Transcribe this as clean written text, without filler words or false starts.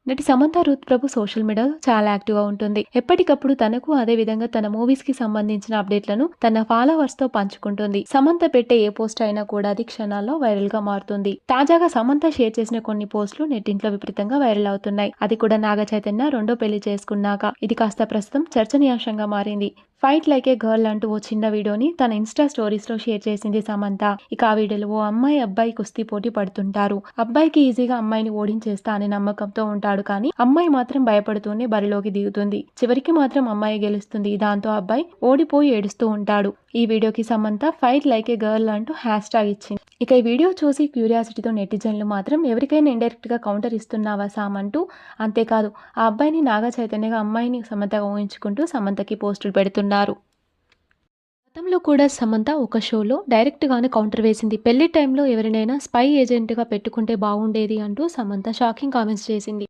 నటి సమంత రూత్ ప్రభు సోషల్ మీడియాలో చాలా యాక్టివ్ గా ఉంటుంది. ఎప్పటికప్పుడు తనకు అదే విధంగా తన మూవీస్ కి సంబంధించిన అప్డేట్లను తన ఫాలోవర్స్ తో పంచుకుంటుంది. సమంత పెట్టే ఏ పోస్ట్ అయినా కూడా అది క్షణాల్లో వైరల్ గా మారుతుంది. తాజాగా సమంత షేర్ చేసిన కొన్ని పోస్టులు నెట్టింట్లో విపరీతంగా వైరల్ అవుతున్నాయి. అది కూడా నాగ చైతన్య రెండో పెళ్లి చేసుకున్నాక. ఇది కాస్త ప్రస్తుతం చర్చనీయాంశంగా మారింది. ఫైట్ లైక్ ఏ గర్ల్ అంటూ ఓ చిన్న వీడియోని తన ఇన్స్టా స్టోరీస్ లో షేర్ చేసింది సమంత. ఇక ఆ వీడియోలో ఓ అమ్మాయి అబ్బాయి కుస్తీ పోటీ పడుతుంటారు. అబ్బాయికి ఈజీగా అమ్మాయిని ఓడించేస్తా అనే నమ్మకంతో ఉంటాడు, కానీ అమ్మాయి మాత్రం భయపడుతూనే బరిలోకి దిగుతుంది. చివరికి మాత్రం అమ్మాయి గెలుస్తుంది. దాంతో అబ్బాయి ఓడిపోయి ఏడుస్తూ ఉంటాడు. ఈ వీడియోకి సమంత ఫైట్ లైక్ ఏ గర్ల్ అంటూ హ్యాష్ ట్యాగ్ ఇచ్చింది. ఇక ఈ వీడియో చూసి క్యూరియాసిటీతో నెటిజన్లు మాత్రం ఎవరికైనా ఇండైరెక్ట్ గా కౌంటర్ ఇస్తున్నావా సామ్ అంటూ, అంతేకాదు ఆ అబ్బాయిని నాగ చైతన్యగా అమ్మాయిని సమంతగా ఊహించుకుంటూ సమంతకి పోస్టులు పెడుతున్నారు. గతంలో కూడా సమంత ఒక షోలో డైరెక్ట్ గానే కౌంటర్ వేసింది. పెళ్లి టైంలో ఎవరినైనా స్పై ఏజెంట్ గా పెట్టుకుంటే బాగుండేది అంటూ సమంత షాకింగ్ కామెంట్స్ చేసింది.